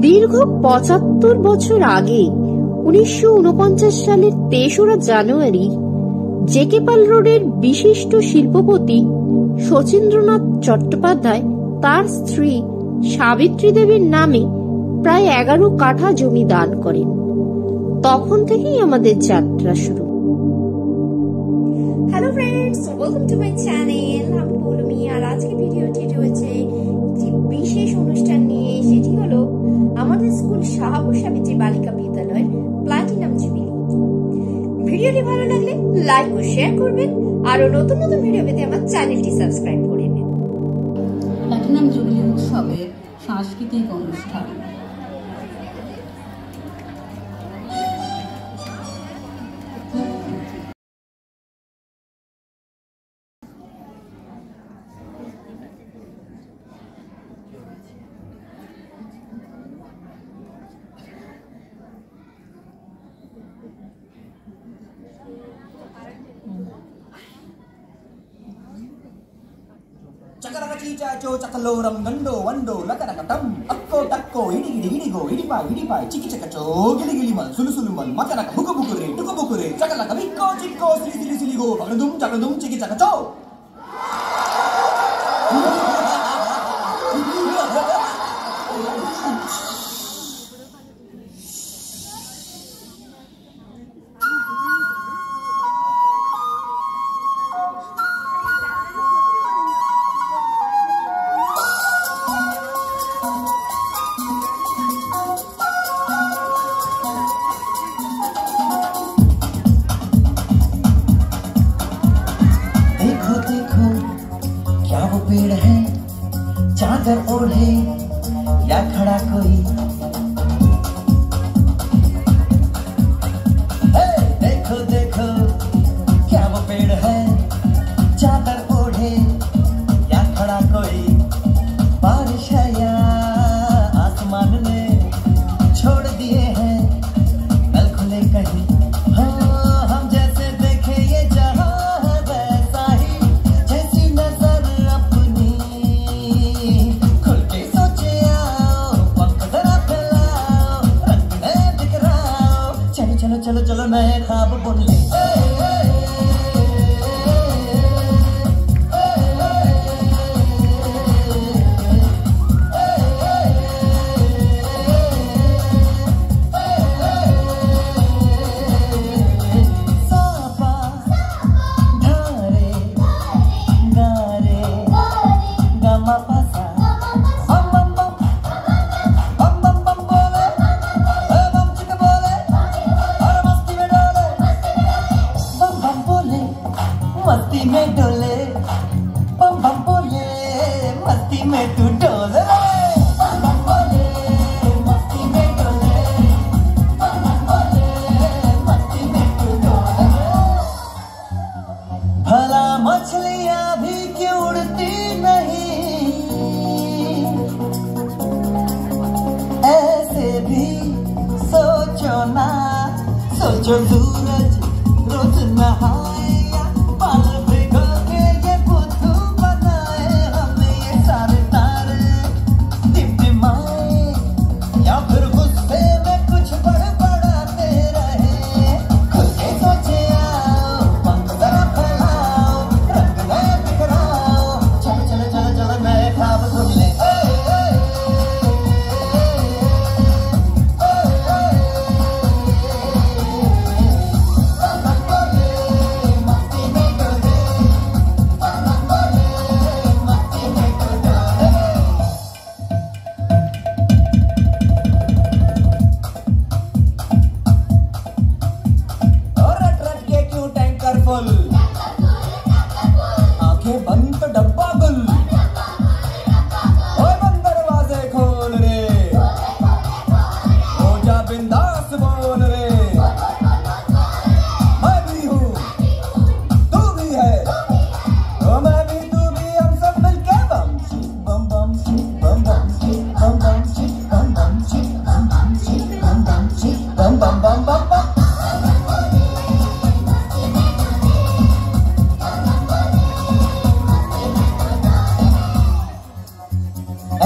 দীর্ঘ ৭৫ বছর আগে ১৯৪৯ সালের ৩রা জানুয়ারি জেকে পাল রোডের বিশিষ্ট শিল্পপতি শচীন্দ্রনাথ চট্টোপাধ্যায় তার স্ত্রী সাবিত্রী দেবীর নামে প্রায় ১১ কাঠা জমি দান করেন। তখন থেকেই আমাদের যাত্রা শুরু। Hello friends, welcome to my channel. আমি পৌলমি, আর আজকে ভিডিওটি রয়েছে একটি বিশেষ অনুষ্ঠান নিয়ে। সেটি হলো আমাদের স্কুল শাহাপুর সাবিত্রী বালিকা বিদ্যালয়ের প্লাটিনাম জুবিলি। ভিডিওটি ভালো লাগলে লাইক ও শেয়ার করবেন, আরো নতুন নতুন ভিডিও পেতে আমার চ্যানেলটি সাবস্ক্রাইব করে নিন। প্লাটিনাম জুবিলি উৎসবের সাংস্কৃতিক অনুষ্ঠান। Cakara cica co cakaloram gando wando lakara katam akko takko hidi hidi hidi go hidi pai ciki cakaco gili gili mal sulu sulu mal makara buku bukure tuku bukure cakala kabikko cikko sili sili sili go jakadum ciki cakaco. पेड़ है चादर ओढ़े या खड़ा कोई, देखो देखो क्या वो पेड़ है चादर ओढ़े या खड़ा कोई। बारिश है या आसमान ने छोड़ दिए हैं नल खुले कहीं। हम जैसे देखे ये जहां वैसा ही, जैसी नजर अपनी खुल के सोचे आओ, पंख जरा फैलाओ, रंग में बिखराओ, चलो चलो चलो चलो नए ख्वाब बुन ले। मस्ती में डोले बम बम बोले, मस्ती में तू डोले बम बम बोले, मस्ती में डोले बम बम बोले, मस्ती में तू डोले। भला मछलियां भी क्यों उड़ती नहीं, ऐसे भी सोचो ना, सोचो सूरज रोज नहाए,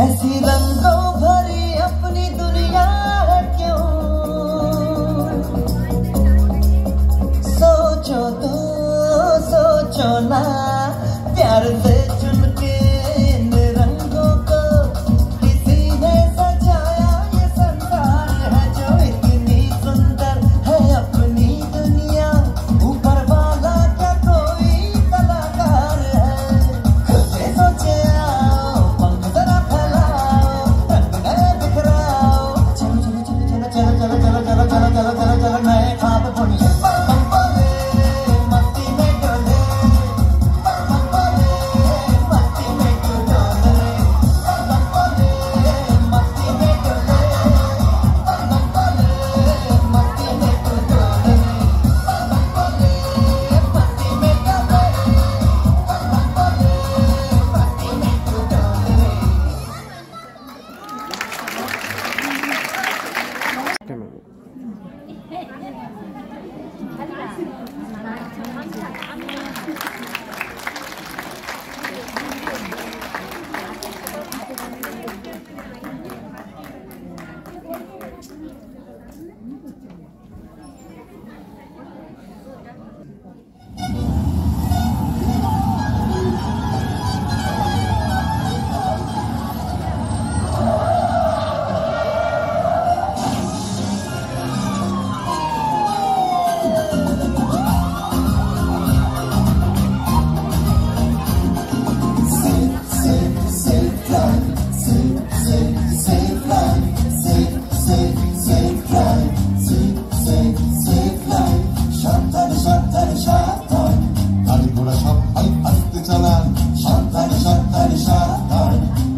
ऐसी रंगों भरी अपनी दुनिया है क्यों, सोचो तो सोचो ना प्यार से चुन के इन रंगों को किसी ने सजाया। ये संसार है जो इतनी सुंदर है अपनी दुनिया, ऊपर वाला क्या कोई कलाकार है। खुद से सोचे आओ, पंख जरा फैलाओ, रंग नए बिखराओ। चलो चलो चलो चलो चलो चलो चलो चलो चलो चलो चलो चलो नए ख्वाब बुनिए। मस्ती में डोले, मस्ती में डोले, मस्ती में डोले, मस्ती में डोले, मस्ती में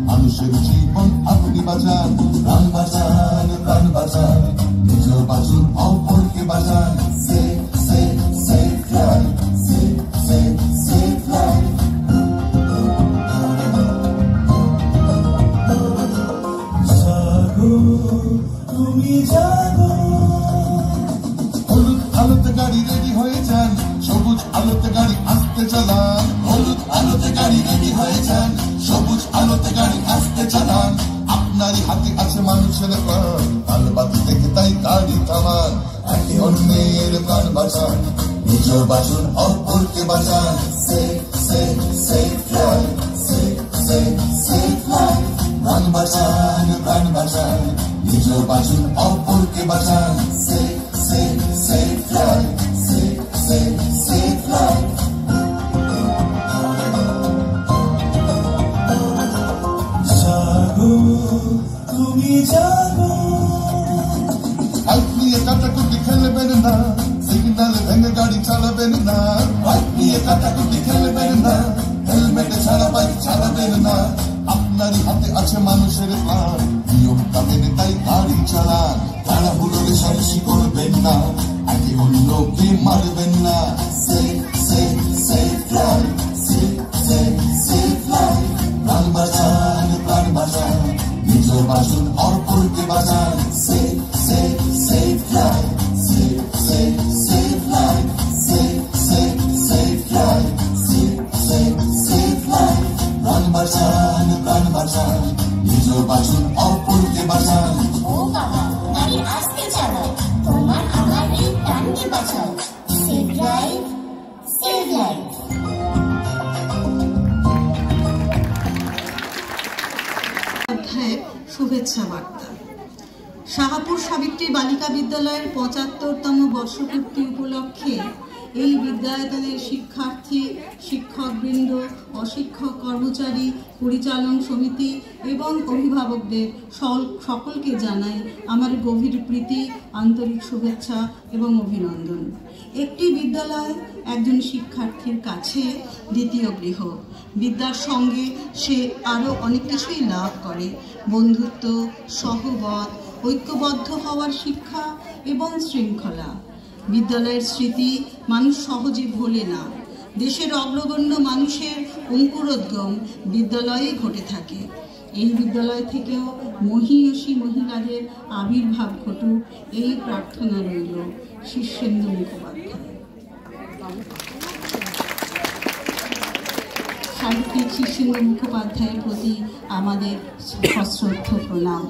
মানুষের জীবন আপনি বাঁচান, প্রাণ বাঁচান, প্রাণ বাঁচান, নিজের বাঁচুন, অপরকে বাঁচান। Save save save life, save save save life. জাগো তুমি জাগো, হলুদ আলোতে গাড়ি রেডি হয়ে যান, সবুজ আলোতে গাড়ি আসতে চালান। হলুদ আলোতে গাড়ি রেডি হয়ে যান, সবুজ আলোতে গাড়ি আসতে চালান। আপনারই হাতে আছে মানুষের প্রাণ, আলোবাতি দেখে তাই গাড়ি থামান। একে অন্যের প্রাণ বাঁচান, নিজের বাঁচুন, অপরকে বাঁচান। Save save save life, save save save life. প্রাণ বাঁচান, প্রাণ বাঁচান, নিজের বাঁচুন, অপরকে বাঁচান। Save save save life, save save save life. জাগো তুমি জাগো, বাইক নিয়ে কাটাকুটি খেলবেন না, সিগন্যালে ভেঙে গাড়ি চালাবেন না। বাইক নিয়ে কাটাকুটি খেলবেন না, হেলমেটে ছাড়া বাইক চালাবেন না। আপনারই হাতে আছে মানুষের প্রাণ, নিয়মটা মেনে তাই গাড়ি চালান। তাড়াহুড়োরে সাহসী করবেন না, একে অন্যকে মারবেন না। Save save save life, save save save life. প্রাণ বাঁচান, প্রাণ বাঁচান, নিজের বাঁচুন, অপরকে বাঁচান। Save save save life, save save save life, save save save life, save save save life. প্রাণ বাঁচান, প্রাণ বাঁচান, নিজের বাঁচুন, অপরকে বাঁচান। ও বাবা, গাড়ি আস্তে চালাও, তোমার আমার এই প্রাণকে বাঁচাও। Save life, save life. অধ্যায়ে শুভেচ্ছা বার্তা। শাহাপুর সাবিত্রী বালিকা বিদ্যালয়ের ৭৫তম বর্ষপূর্তি উপলক্ষে এই বিদ্যায়তনের শিক্ষার্থী, শিক্ষকবৃন্দ, অশিক্ষক কর্মচারী, পরিচালন সমিতি এবং অভিভাবকদের সকলকে জানাই আমার গভীর প্রীতি, আন্তরিক শুভেচ্ছা এবং অভিনন্দন। একটি বিদ্যালয় একজন শিক্ষার্থীর কাছে দ্বিতীয় গৃহ। বিদ্যার সঙ্গে সে আরও অনেক কিছুই লাভ করে: বন্ধুত্ব, সহবত, ঐক্যবদ্ধ হওয়ার শিক্ষা এবং শৃঙ্খলা। বিদ্যালয়ের স্মৃতি মানুষ সহজে ভোলে না। দেশের অগ্রগণ্য মানুষের অঙ্কুরোদ্গম বিদ্যালয়ে ঘটে থাকে। এই বিদ্যালয় থেকেও মহীয়সী মহিলাদের আবির্ভাব ঘটুক, এই প্রার্থনা রইল। শীর্ষেন্দু মুখোপাধ্যায়। সাহিত্যিক শীর্ষেন্দু মুখোপাধ্যায়ের প্রতি আমাদের সশ্রদ্ধ প্রণাম।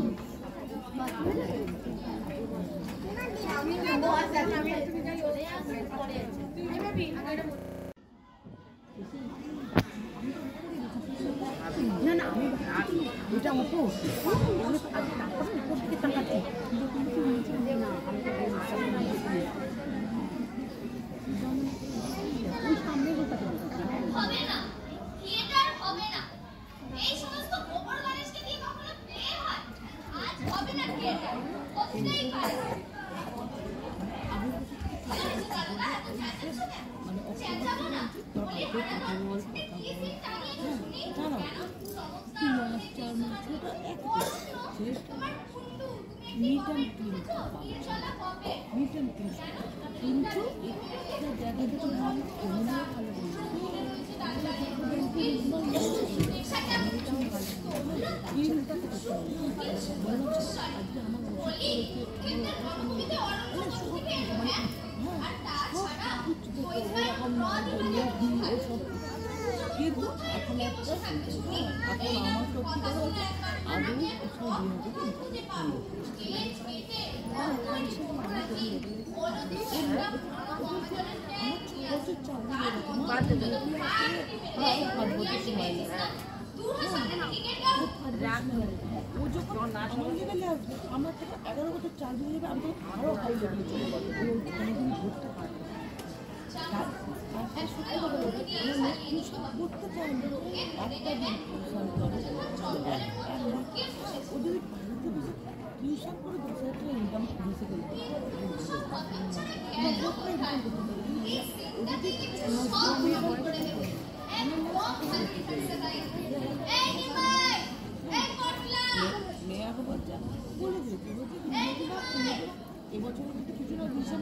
আমার থেকে 11 বছর 4 দিন যাবে, আমি তো আরো হাই লেভেলে চলে যাবো, কোনোদিন ঘুরতে পারবো করতে চাই একটা দিন ওদের টিউশন করে 10,000 টাকা ইনকাম করেছে এবছর কিন্তু কিছুটা ভীষণ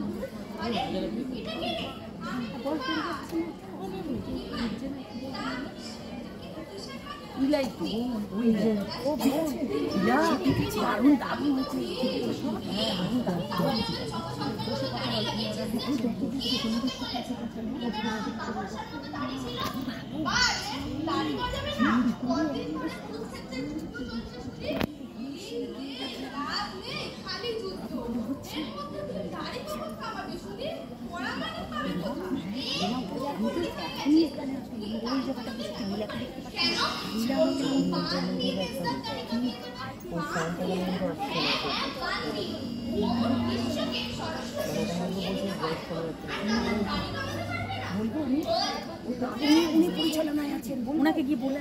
উনি পরিচালনায় আছেন, ওনাকে গিয়ে বলে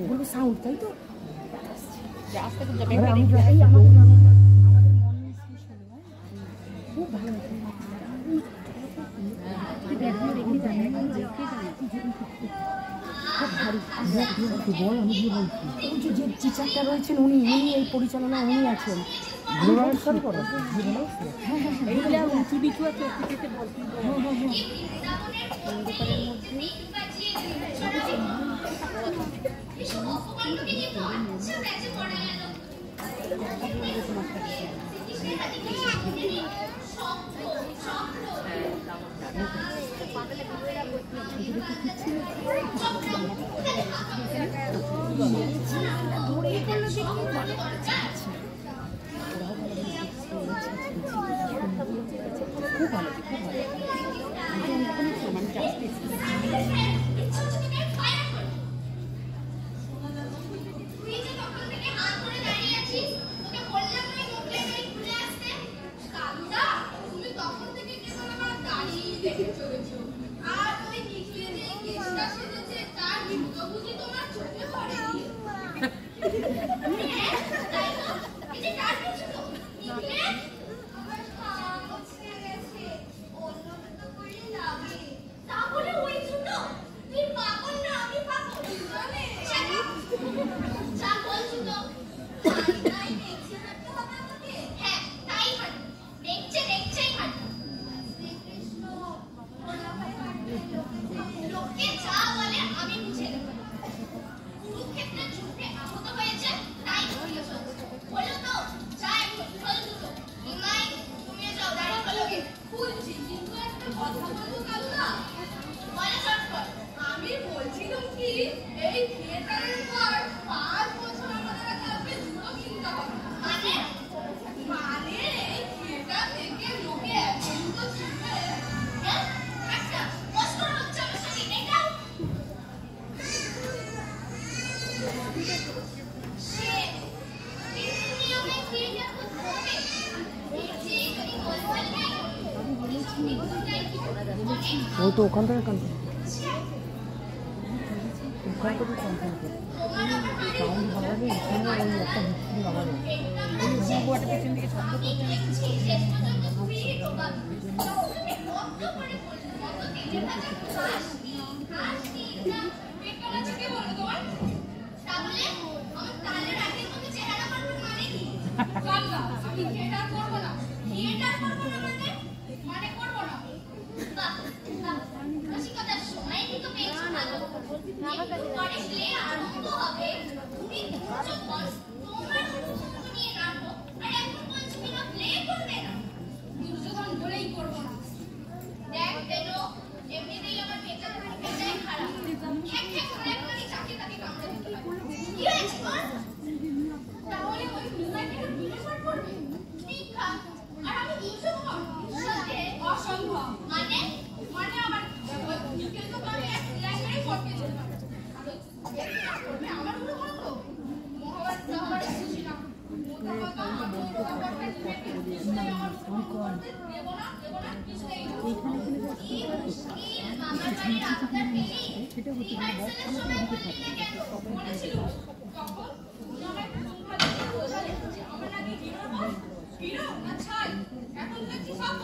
বলবো সাউন্ড, তাই তো খুব ভালো যে টিচারটা রয়েছেন উনি এই পরিচালনা উনি আছেন। ও তো ওখান থেকে কন্ট্রোল ওখান থেকে কন্ট্রোল করে সাউন্ড ভালো লাগে এখানে ওই একটা হিস্ট্রি আবার একটা পিছন দিকে শব্দ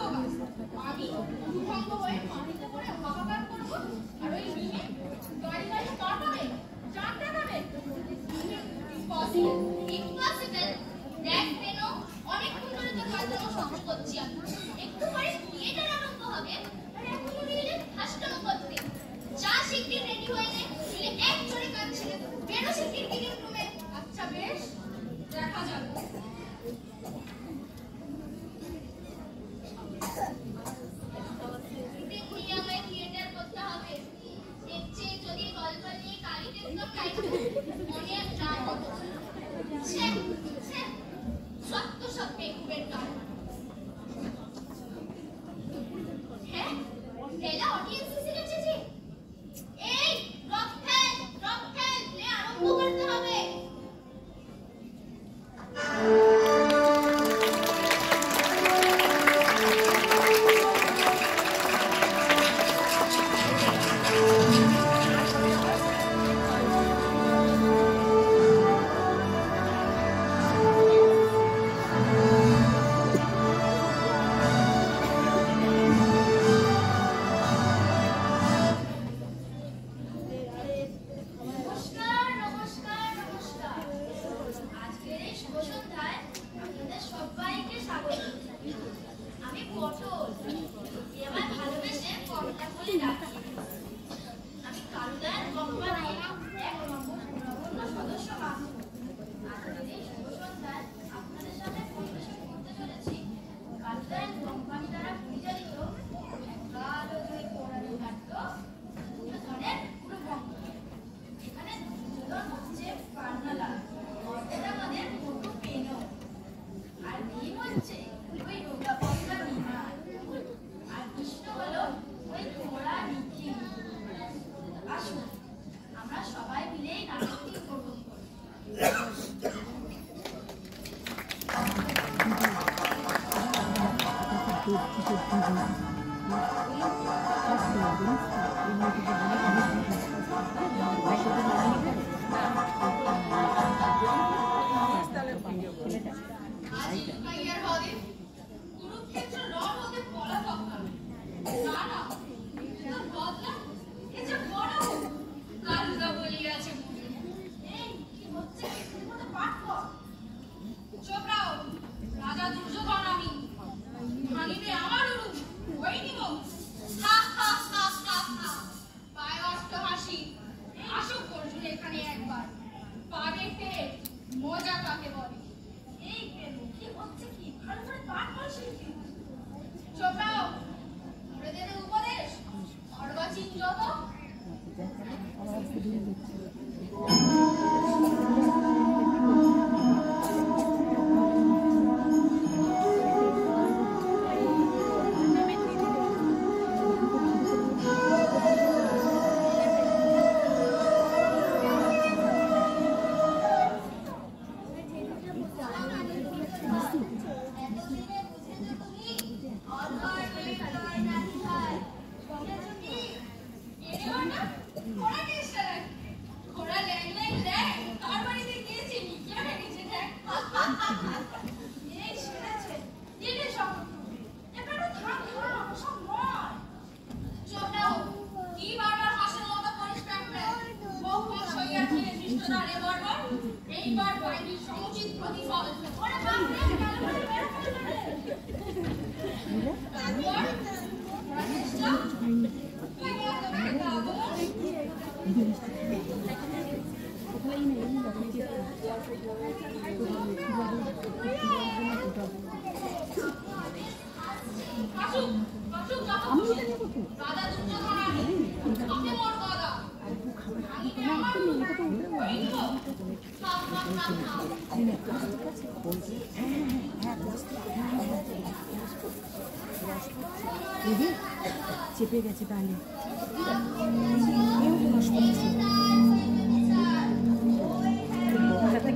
চেপে গেছে তাহলে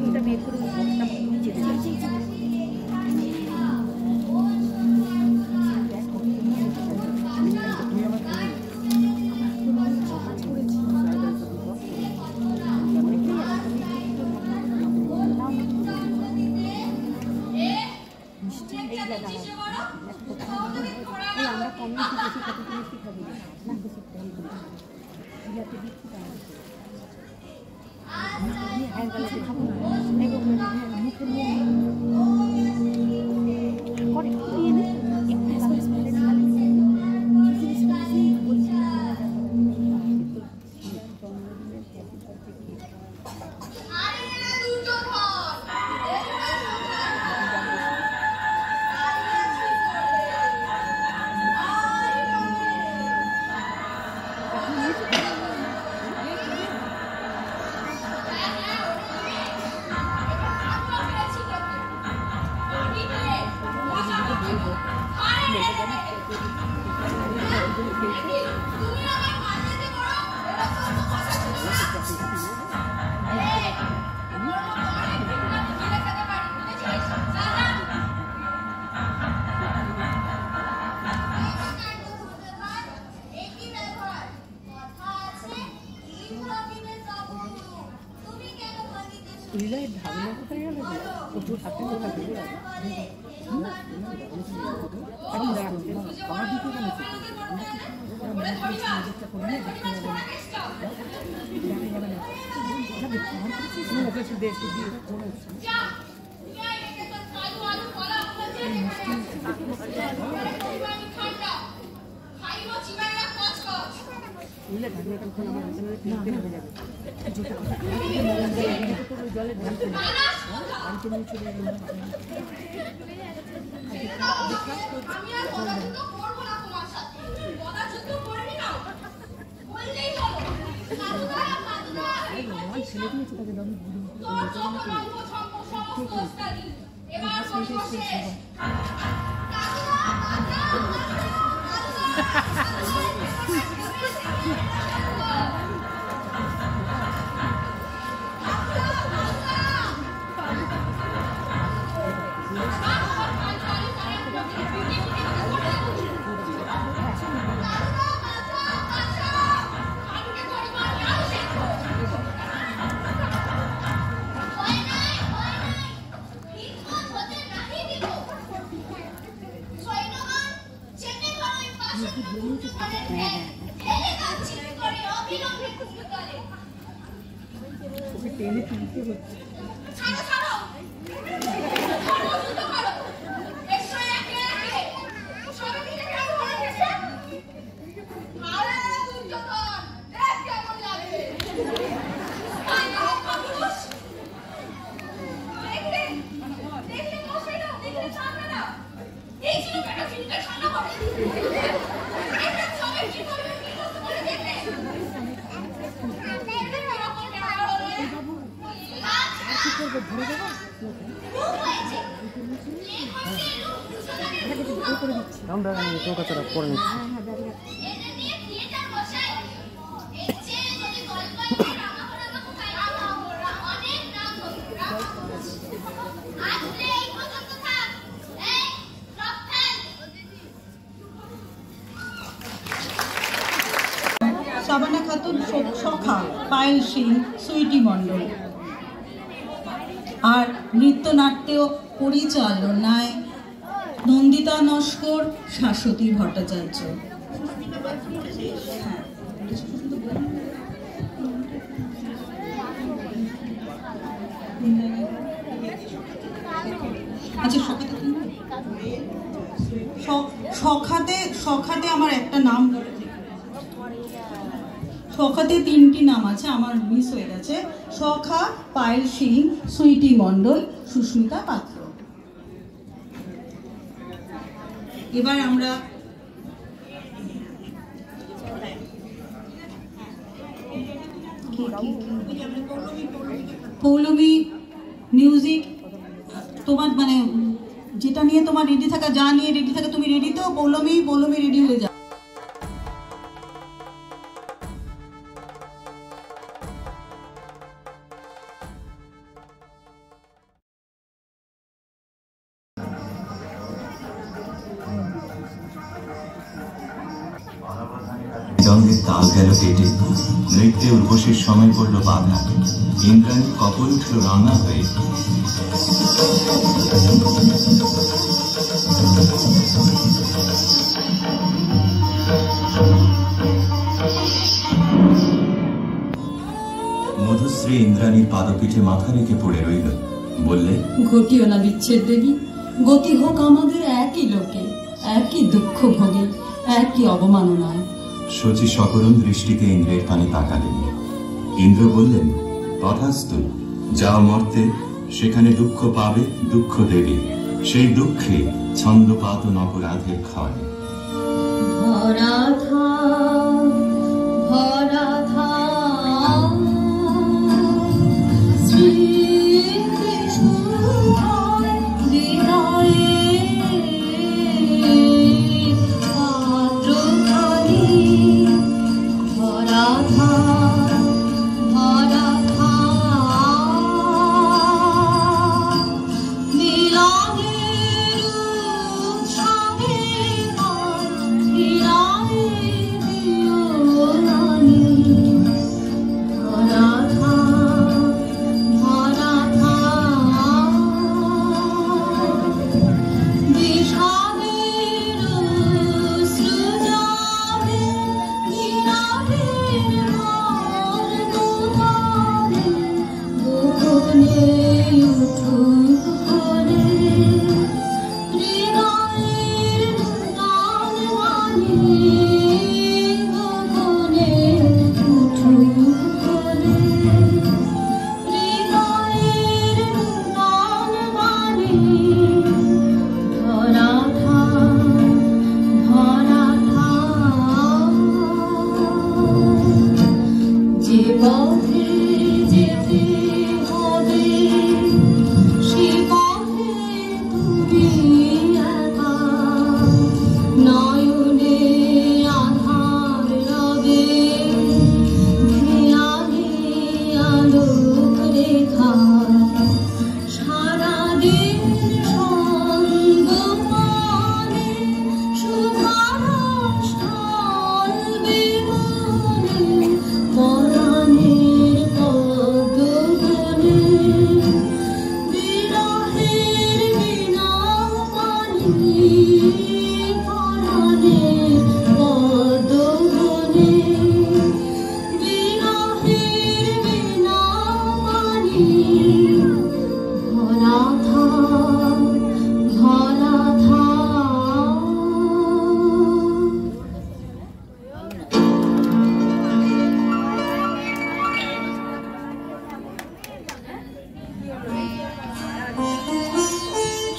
কিন্তু বের করে চেপে গেছে আমরা কমিউনিটি বেশি খাবি মিষ্টি খাবি না বেশি খাবো না মুখে নিয়ে ধারণা কোথায় গেল প্রচুর হাতে কথা বলে আমার দিকে গেল জলে ঢালতে ছেলে দিয়েছে টেনে তুলতে হচ্ছে আমরা চৌকাছাড়া করে নিচ্ছি। শাবানা খাতুন, সখা, পায়েল সিং, সুইটি মণ্ডল। আর নৃত্যনাট্য পরিচালনায় নন্দিতা নস্কর, শাশ্বতী ভট্টাচার্য। আচ্ছা, সখাতে আমার একটা নাম, সখাতে 3টি নাম আছে, আমার মিস হয়ে গেছে। সখা পায়েল সিং, সুইটি মণ্ডল, সুস্মিতা পাত্র। এবার আমরা পৌলমী মিউজিক, তোমার মানে যেটা নিয়ে তোমার রেডি থাকা, যা নিয়ে রেডি থাকে তুমি রেডি তো? পৌলমী রেডি হয়ে যাও। জঙ্গের তাল গেল কেটে, নৃত্যে উর্বশীর সময় পড়ল বাধা, ইন্দ্রাণী কপল উঠল রাঙা হয়ে। মধুশ্রী ইন্দ্রাণীর পাদপীঠে মাথা রেখে পড়ে রইল, বললে, ঘটিও না বিচ্ছেদ দেবী, গতি হোক আমাদের একই লোকে, একই দুঃখ ভোগে, একই অবমাননায়। শচী সকরুণ দৃষ্টিতে ইন্দ্রের পানে তাকালেন। ইন্দ্র বললেন, তথাস্তু, যাও মর্তে, সেখানে দুঃখ পাবে, দুঃখ দেবে, সেই দুঃখে ছন্দপাতন অপরাধের ক্ষয়।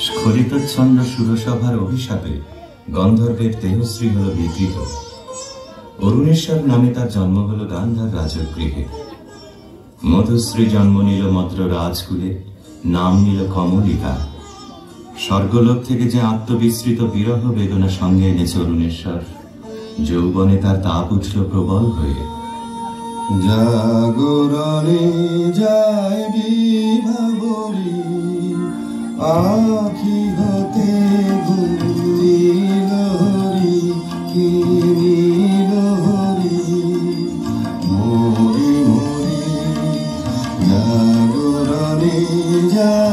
স্খলিতচ্ছন্দ সুরসভার অভিশাপে গন্ধর্বের দেহশ্রী হল বিকৃত। অরুণেশ্বর নামে তার জন্ম হল গান্ধার রাজগৃহে। মধুশ্রী জন্ম নিল মদ্র রাজকুলে, নাম নিল কমলিকা। স্বর্গলোক থেকে যে আত্মবিস্মৃত বিরহ বেদনা সঙ্গে এনেছে অরুণেশ্বর, যৌবনে তার তাপ উঠল প্রবল হয়ে। জাগরণে যায় বিভাবরী, আখি হতে গুঞ্জিলহরি, কি নীলহরি মরি মরি। জাগরণে যায়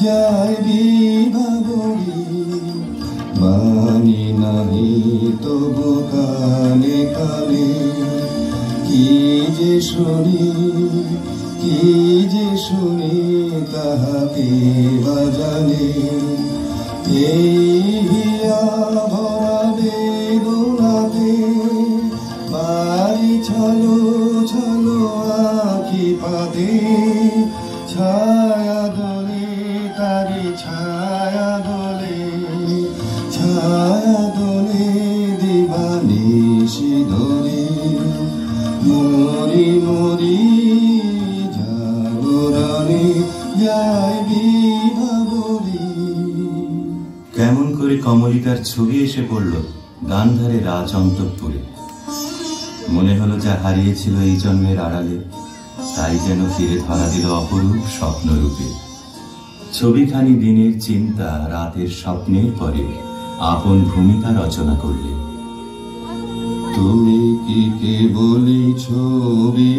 যায় বিভাবরী মানি নাহি তবু কানে কানে কি যে শুনি তাহাকে বাজানে এই হিয়া ভরা বেদনাতে বাড়ি ছলো ছলো আখি পাতে ছায়া দোলে তারি ছায়া দোলে দিবানিশি ধরে মরি মরি জাগরণে যায় বিভাবরী। কেমন করে কমলিকার ছবি এসে পড়ল গান্ধারে রাজ অন্তঃপুরে। মনে হলো যা হারিয়েছিল এই জন্মের আড়ালে তাই যেন ফিরে ধরা দিল অপরূপ স্বপ্নরূপে। ছবিখানি দিনের চিন্তা রাতের স্বপ্নের পরে আপন ভূমিকা রচনা করলে। তুমি কি কেবলই ছবি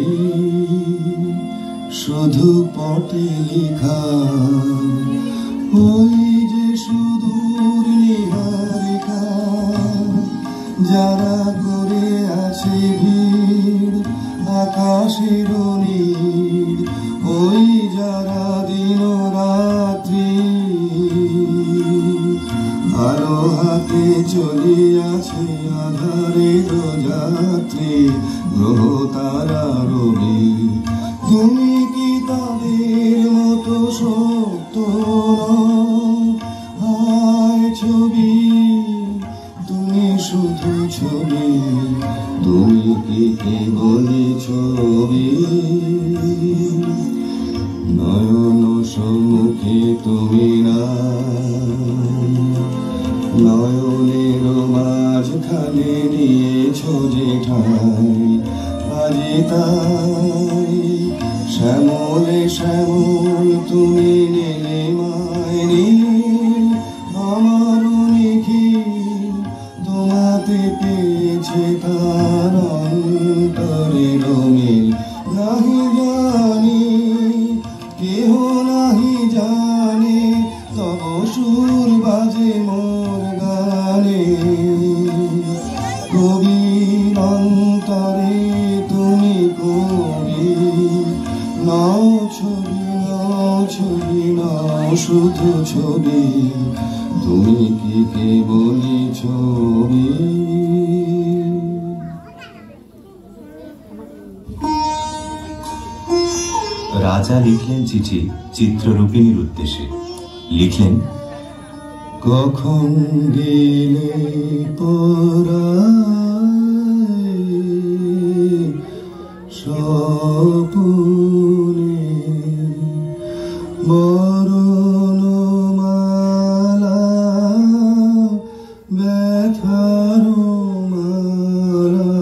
শুধু পটে লেখা ওই যে সুদূর নিহারিকা যারা করে আছে ভিড় আকাশের নীল ওই যারা দিন রাত্রি আলো হাতে চলিয়াছে আধারের যাত্রী গ্রহ তারা রবি। তুমি কি তাদের মতো সত্য হায় ছবি তুমি শুধু ছবি তুমি কি কেবলই ছবি নয়ন সম্মুখে তুমি না নয়নের মাঝখানে নিয়েছ যে ঠাই আজি তাই শ্যামলে শ্যামল তুমি নীলে মায়নি আমার নিখিল তোমাতে পেয়েছে তার অন্তরের মিল নাহি জানি কেহ নাহি জানে তব সুর বাজে মোর গানে কবির অন্তরে তুমি কবি নাও ছবি নাও শুধু ছবি তুমি কি কেবলই ছবি। রাজা লিখলেন চিঠি চিত্ররূপিণীর উদ্দেশ্যে। লিখলেন, কখন গেলে পরায় স্বপনে বরণমালা ব্যথার মালা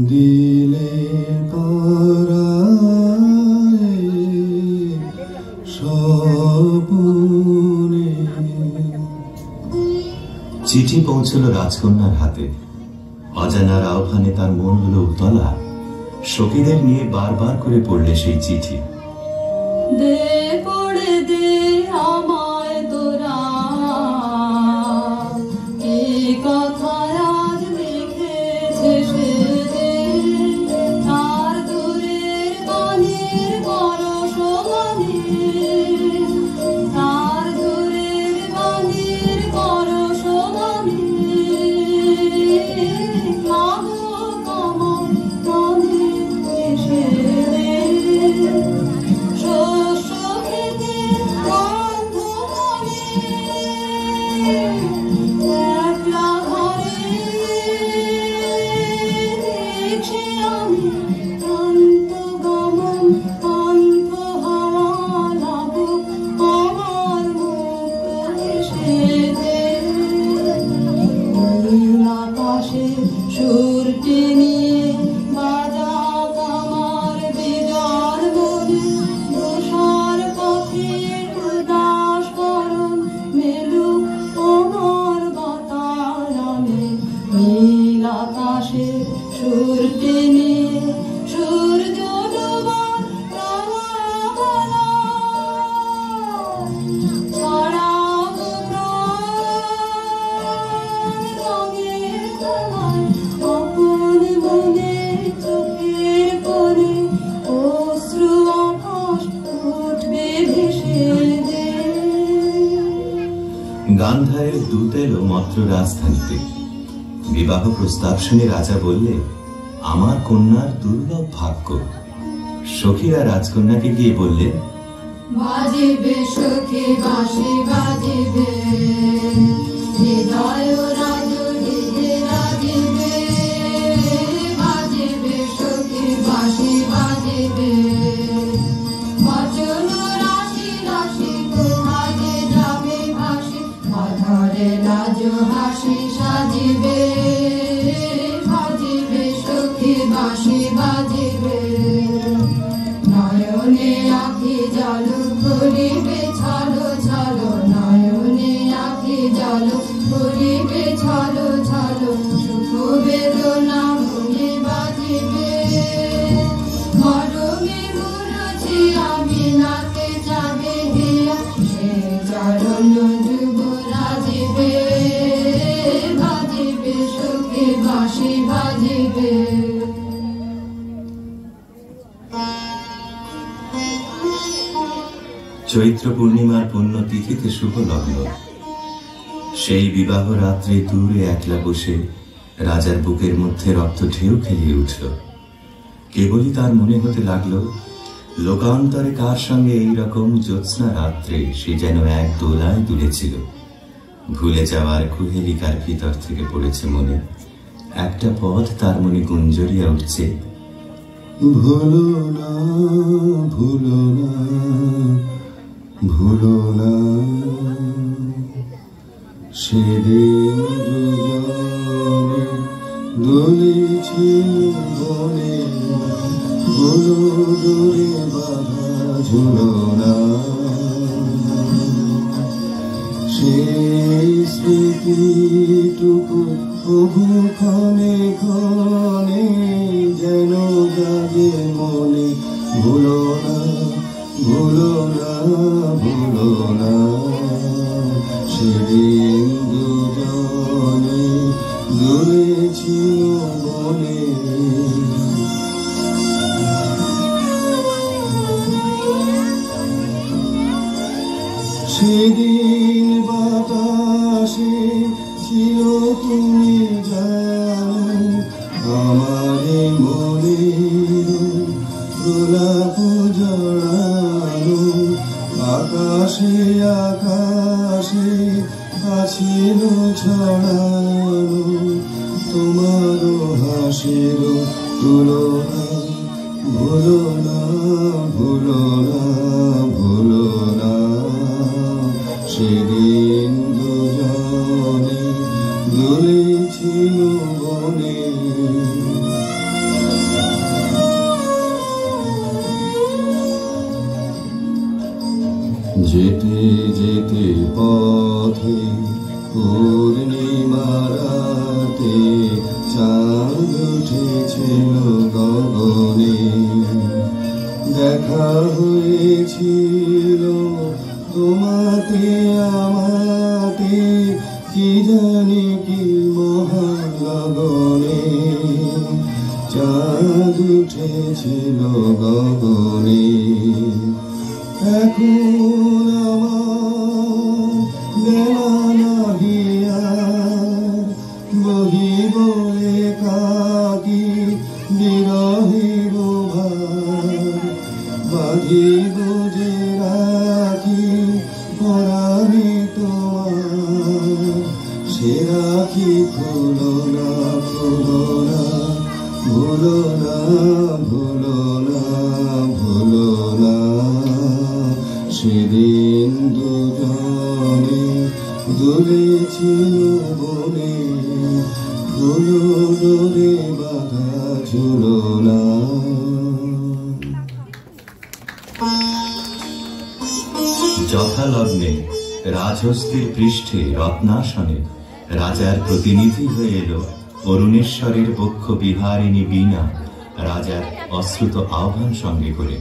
দিলে পরায় স্বপনে। চিঠি পৌঁছল রাজকন্যার হাতে। অজানার আহ্বানে তার মন হলো উতলা। সখীদের নিয়ে বারবার করে পড়লে সেই চিঠি। দে পড়ে দে আমায় তোরা এই কথা আজ লিখেছে সে যে তার দূরের গানের পরশ গানে তার দূরের গানের পরশ গানে মাগো আমার গানে এসে শস্য খেতে গান্ধারের দূত এলো মদ্র রাজধানীতে। বিবাহ প্রস্তাব শুনে রাজা বললে, আমার কন্যার দুর্লভ ভাগ্য। সখীরা রাজকন্যাকে গিয়ে বললেন, বাজিবে সখী বাঁশি বাজিবে, হৃদয় রাজে রাজিবে, বাজিবে সখী বাঁশি বাজিবে, বচন রাশি রাশি কোহাগে যাবে ভাসি, অধরে লাজ হাসি সাজিবে, বাজিবে সখী বাঁশি বাজিবে, নয়নে আখি জল করিবে ছলো ছলো, নয়নে আখি জল করিবে ছলো ছলো, সুখ বেদনা মনে বাজিবে, মরমে মরছি আমি নাতে যাবে হিয়া, সে চরণ যুগ রাজিবে, বাজিবে সখী বাঁশি বাজিবে। চৈত্র পূর্ণিমার পুণ্যতিথিতে শুভ লগ্ন। সেই বিবাহ রাত্রে দূরে একলা বসে রাজার বুকের মধ্যে রক্ত ঢেউ খেলিয়ে উঠল। কেবলই তার মনে হতে লাগলো, লোকান্তরে কার সঙ্গে এইরকম জ্যোৎস্না রাত্রে সে যেন এক দোলায় দুলেছিল। ভুলে যাওয়ার কুহেলিকার ভিতর থেকে পড়েছে মনে একটা পথ, তার মনে গুঞ্জরিয়া উঠছে, ভুলো না ভুলো না ভুলো না, সেদিন দুজনে দুলেছি বনে, ভুলো দূরে বাধা ঝুলো না, সেই স্মৃতিটুকু প্রভু ক্ষণে ক্ষণে যেন জাগে মনে, ভুলো না ভুলো না ভুলো না, সেদিন দুজনে দুলেছি বনে। সেদিন বাতাসে ছিল তুমি জানো, আমার মনে গোলাপ জড়ানো, আকাশে আকাশে আছিল ছড়ানো, তোমার হাসির তুলনা, ভুলো না ভুলো না ভুলো না, সেদিন দুজনে দুলেছিল বনে। যেতে যেতে পথে পূর্ণিমা রাতে চাঁদ উঠেছিল গগনে, দেখা হয়েছিল তোমাতে আমাতে, কি জানি কি মহালগনে, চাঁদ উঠেছিল গগনে। এখন আমার বেলা নাহি আর, বহিব একাকী বিরহের ভার, বাঁধিব যে রাখি পরাণে তোমার, সে রাখি খুলো না খুলো না, ভুলো না ভুলো না ভুলো না, সেদিন দুজনে দুলেছিল বনে, ফুলো ডোরে বাঁধা ঝুলো না। যথালগ্নে রাজহস্তির পৃষ্ঠে রত্নাসনে রাজার প্রতিনিধি হয়ে এলো অরুণেশ্বরের বক্ষ বিহারিণী বীণা, রাজার অশ্রুত আহ্বান সঙ্গে করে।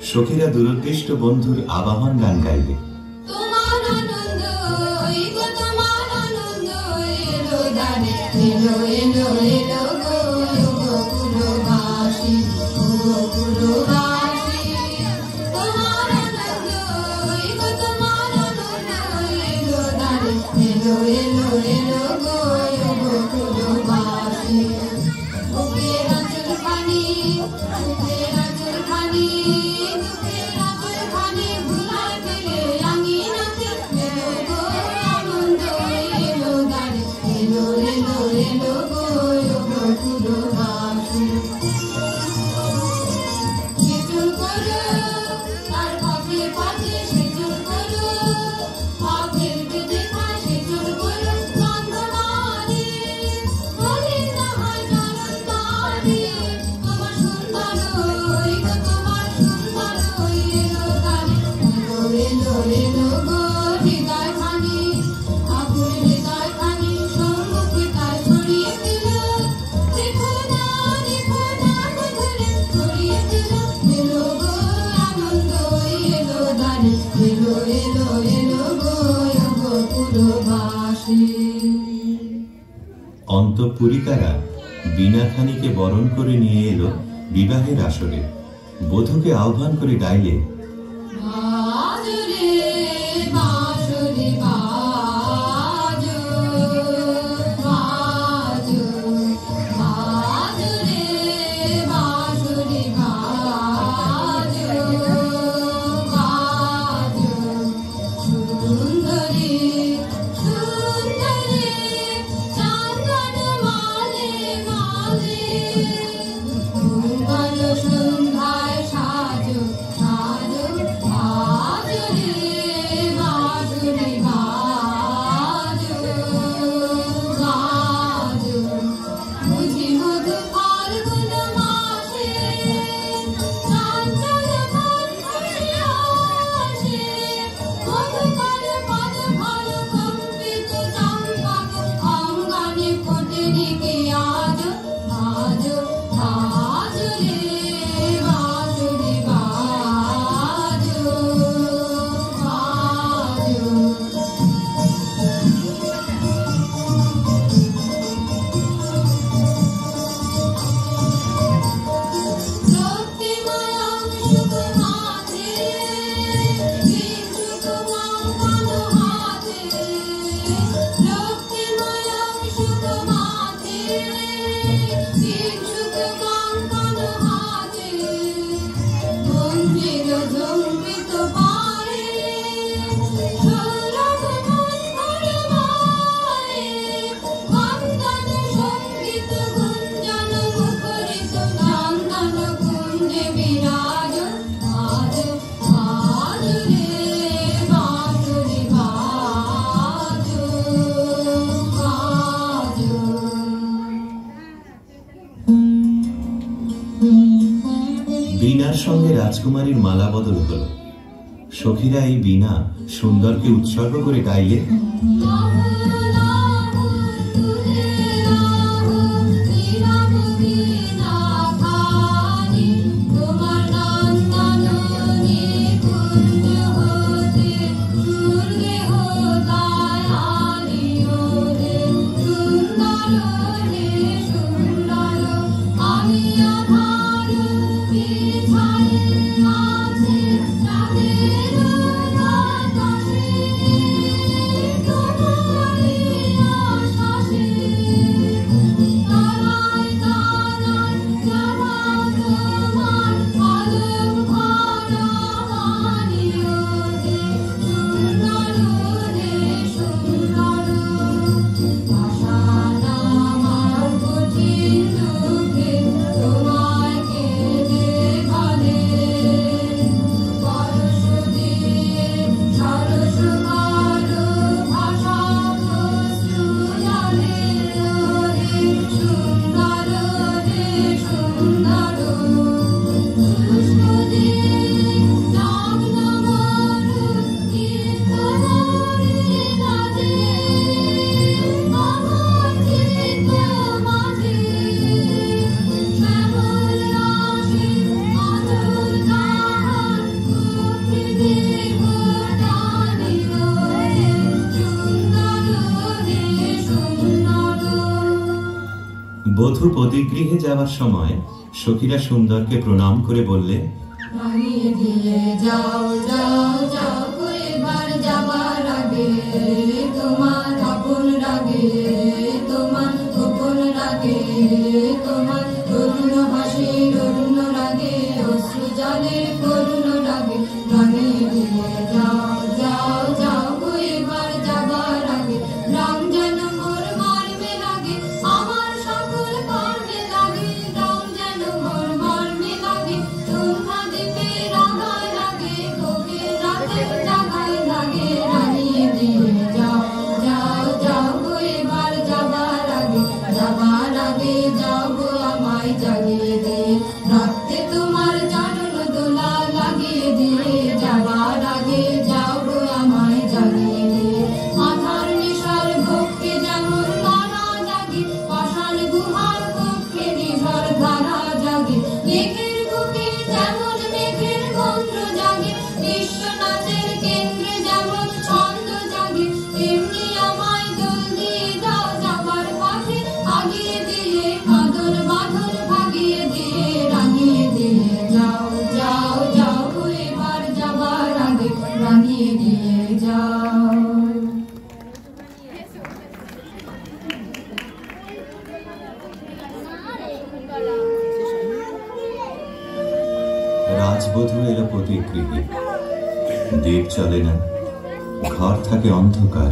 সখীরা দূরদৃষ্ট বন্ধুর আবাহন গান গাইলে, তোমার আনন্দ গো তোমার আনন্দ এলো দানে, এলো এলো এলো গো গোকুলবাসী গোকুলবাসী, তোমার আনন্দ গো তোমার আনন্দ এলো দানে, এলো এলো গো হৃদয় খানি আগুন হৃদয় খানি সম্মুখে তার ছড়িয়ে দিল দেখো না ধরে ছড়িয়ে দিল এলো গো আনন্দ এলো দারে এলো এলো এলো গো পুরবাসী। অন্তঃপুরিকারা বীণাখানিকে বরণ করে নিয়ে এলো বিবাহের আসরে। বধূকে আহ্বান করে গাইলে বাজরে বাঁশরি বাজো বাজো বাজরে বাঁশরি বাজো বাজো সুন্দরী সুন্দরী চাঁদন মালে মালে মঙ্গল সন্ধ্যায় সাজো সাজো বাজরে বাঁশরি বাজো বাজো বুঝি মধু ফাল্গুন মাসে চাঞ্চল মন খুশি আসে মধুকর পদ ফল কম্পিত চম্পক অঙ্গনে ফোটেনি কে আজো আজো আজো রে বাঁশরি বাজো বাজো। রক্তিময় অংশুক মাঝে বিশুক কঙ্কণ হাতে রক্তিময় অংশুক মাঝে বিশুক কঙ্কণ হাতে মন্দির জম্বিত পারে সৌরভ মন্থর মারে বন্দন সঙ্গীত গুঞ্জন মুখরিত নন্দন কুঞ্জে বিরাজ আজ আজ রে বাঁশরি বাজো বাজো। বীণার সঙ্গে রাজকুমারীর মালা বদল হল। সখীরা এই বীণা সুন্দরকে উৎসর্গ করে গাইলে বধূ পতিগৃহে যাওয়ার সময় সখীরা সুন্দরকে প্রণাম করে বললে রাঙিয়ে দিয়ে যাও যাও যাও গো এবার যাবার আগে তোমার আপন রাগে তোমার গোপন রাগে তোমার করুণ হাসির অরুণ রাগে অশ্রু জলের করুণ রাগে রাঙিয়ে দিয়ে যাও যাও যাও গো এবার যাবার আগে রাম যেন মোর মর্মে লাগে আমার সকল কর্মে লাগে রাম যেন মোর মর্মে লাগে সন্ধ্যা দিতে রাধায় লাগে তোকে নাচের কেন্দ্রে যেমন ছন্দ জাগে, তেমনি আমায় দোল দিয়ে যাও যাবার পথে, আগিয়ে দিয়ে কাঁদন বাঁধন ভাগিয়ে দিয়ে রাঙিয়ে দিয়ে যাও যাও যাও এবার যাবার আগে রাঙিয়ে দিয়ে যাও। রাজবধূ এলো পতির গৃহে, দীপ চলে না, ঘর থাকে অন্ধকার।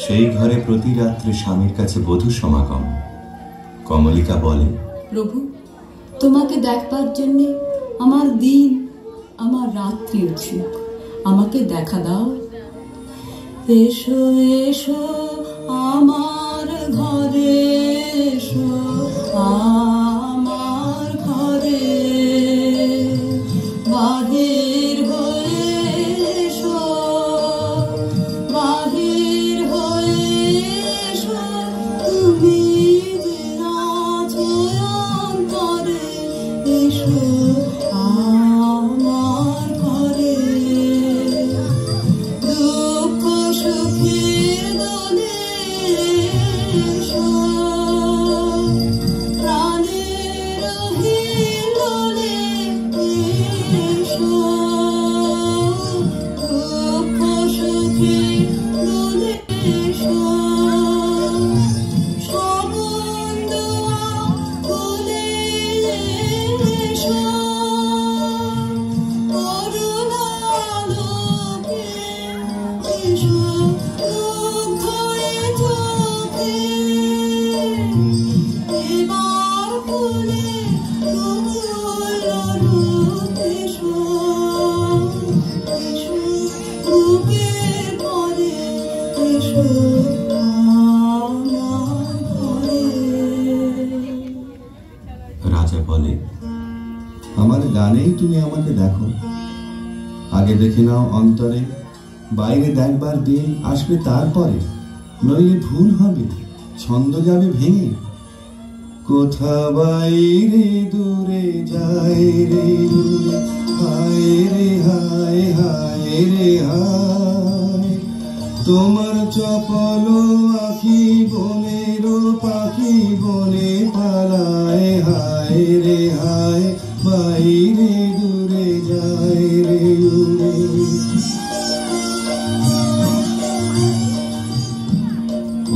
সেই ঘরে প্রতি রাত্রে স্বামীর কাছে বধূ সমাগম। কমলিকা বলে, প্রভু, তোমাকে দেখবার জন্য আমার দিন আমার রাত্রি উৎসুক, আমাকে দেখা দাও। এসো এসো আমার ঘরে, এসো আমার ঘরে, বাহির হয়ে এসো, বাহির হয়ে এসো, তুমি যে আছো অন্তরে, এসো আমার ঘরে। দুঃখ সুখের দোলে এসো, প্রাণের হিলোলে এসো, দুঃখ সুখের দোলে এসো, সম্বন্ধ খুলে এসো, করুণালোকে এসো, মুগ্ধে চোখে এবার ফুলে মুকুল রূপ এসো, এসো বুকের পরে, এসো আমার ঘরে। রাজা বলে, আমার গানেই তুমি আমাকে দেখো, আগে দেখে নাও অন্তরে, বাইরে দেখবার দিন আসবে তারপরে, নইলে ভুল হবে, ছন্দ যাবে ভেঙে। কোথা বাইরে দূরে যায় রে দূরে, হায় রে হায় হায় রে হায়, তোমার চপল আখি বনের পাখি বনে পালায়, হায় রে হায়, বাইরে দূরে যায় রে উড়ে।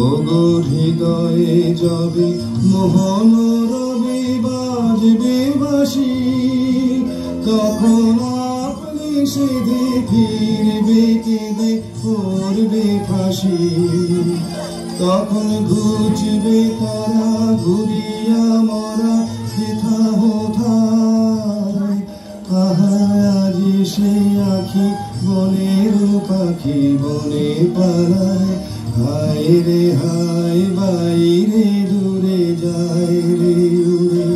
ওগো হৃদয়ে যবে মোহন রবে বাজবে বাঁশি, তখন আপনি সেধে ফিরবে কেঁদে করবে ফাঁসি, তখন ঘুচবে তারা ঘুরিয়া মরা হেথা হোথায়, আজ সে আখি বনের পাখি বনে পালায়, হায় রে হায়, বাইরে দূরে যায় রে উড়ে।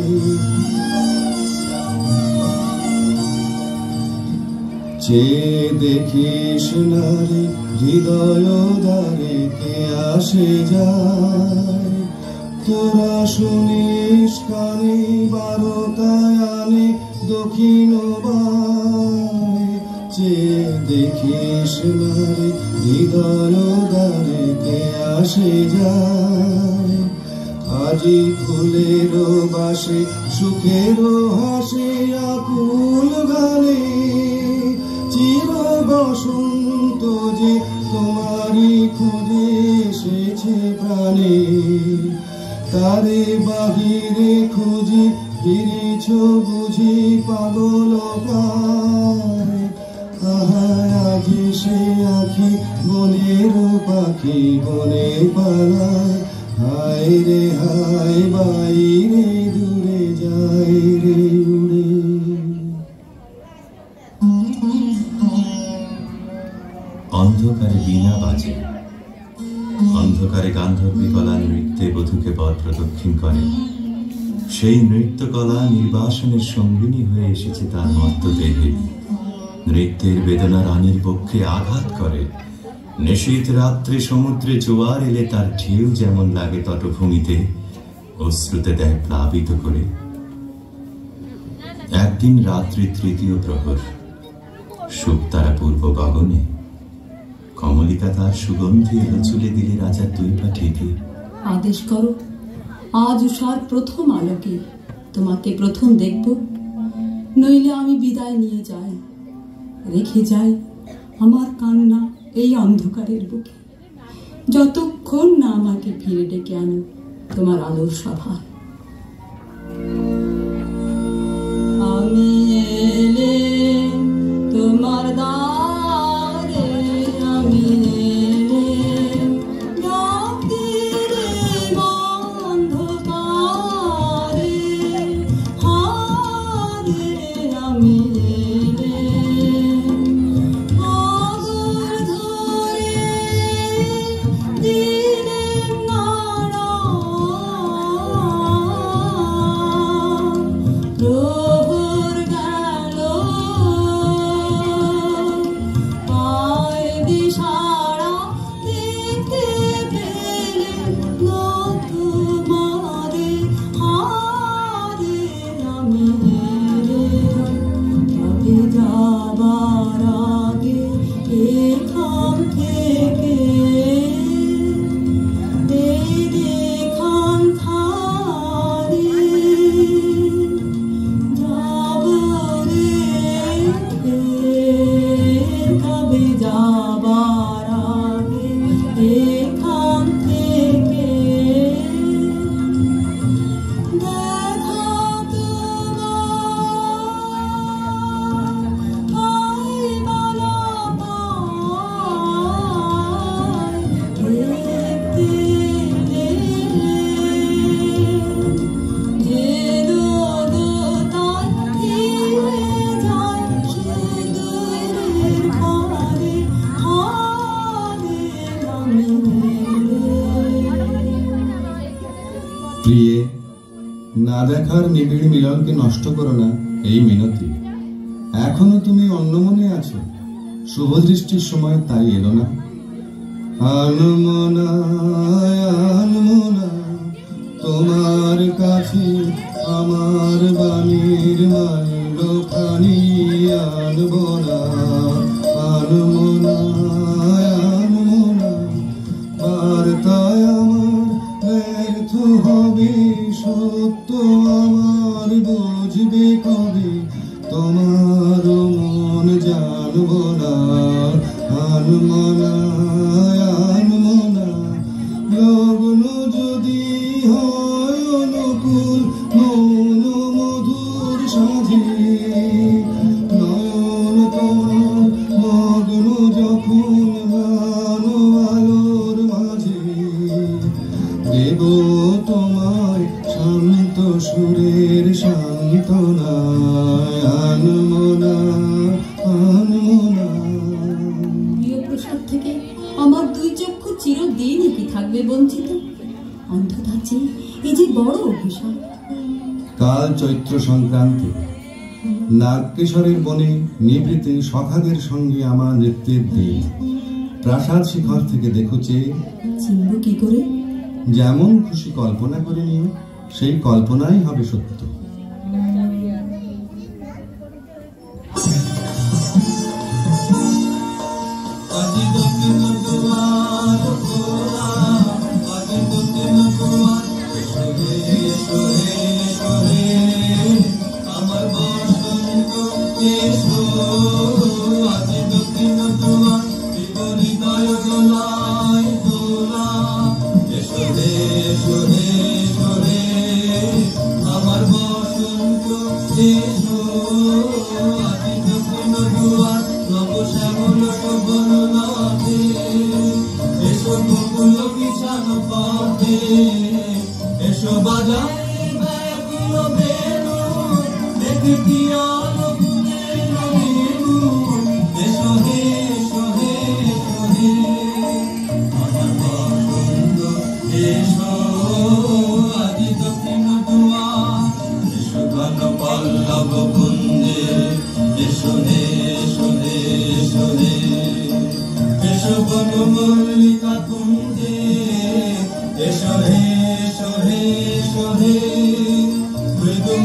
চেয়ে দেখিস নারে হৃদয় দ্বারে কে আসে যায়, তোরা শুনিস কানে বারোটায় আনে দক্ষিণ বায়, চেয়ে দেখিস নারে হৃদয় দ্বারে কে আসে যায়, আজি ফুলের বাসে সুখের হাসে আকুল গানে, চির বসন্ত যে তোমারই খোঁজে এসেছে প্রাণে, তারে বাহিরে খুঁজি ফিরেছ বুঝি পাগল পায়, আজ সে আখি বনের পাখি বনে পালায়, হায় রে হায়, বাইরে দূরে যায় রে উড়ে। অন্ধকারে বীণা বাজে, অন্ধকারে গান্ধর্বী কলা নৃত্যে বধূকে বর প্রদক্ষিণ করে। সেই নৃত্যকলা নির্বাসনের সঙ্গিনী হয়ে এসেছে তার মত্ত দেহে। নৃত্যের বেদনা রানীর পক্ষে আঘাত করে। নিশীথ রাত্রে সমুদ্রে জোয়ার এলে তার ঢেউ যেমন লাগে তটভূমিতে, অশ্রুতে দেয় প্লাবিত করে। একদিন রাত্রি তৃতীয় প্রহর, শুকতারা পূর্ব গগনে কমলিকা তার সুগন্ধি এলো চুলে দিলে রাজার দুই পা ঠেকে। আদেশ করো, আজ উষার প্রথম আলোকে তোমাকে প্রথম দেখব, নইলে আমি বিদায় নিয়ে যাই, রেখে যাই আমার কান্না এই অন্ধকারের বুকে, যতক্ষণ না আমাকে ফিরে ডেকে আনো তোমার আলোর সভায়। আমি এলে তোমার দ্বারে, আমি এলে রাত্রিরে অন্ধকারে, হারে আমি এলে আদর ধরে দিলে নাড়া, প্রহর গেল পায় দিশারা, দেখতে পেলে না তোমারে, হারে আমি এলে তবে যাবার আগে এখান থেকে এই দেখান থারে কবে যাবার আগে এখান থেকে দেখা প্রিয়ে, না দেখার নিবিড় মিলনকে নষ্ট করো না এই মিনতি। এখনো তুমি অন্য মনে আছো, শুভ দৃষ্টির সময় তাই এলো না। আনমনা আনমনা তোমার কাছে আমার বাণীর মাল্য খানি আনবো না। আনমনা আনমনা বার্তায় আমার ব্যর্থ হবে, সত্য আমার বুঝবে কবে, তোমার মন জানবো না। আনমনা আনমনা লগ্ন যদি হয় অনুকূল মৌন মধুর সাজে, নয়ন তোমার মগ্ন যখন আলো আলোর মাঝে, দেব তোমায় শান্ত সুরের সান্ত্বনায়। আনমনা আনমনা। প্রিয় প্রসাদ থেকে আমার দুই চক্ষু চিরদিনই কি থাকবে বঞ্চিত? অন্ধতা যে এ যে বড় অভিশাপ। কাল চৈত্র সংক্রান্তি, নাগকেশরের বনে নিভৃতে সখাদের সঙ্গে আমার নৃত্যের দিন। প্রাসাদ শিখর থেকে দেখুছে, চিনব কি করে? যেমন খুশি কল্পনা করে নিও, সেই কল্পনাই হবে সত্য।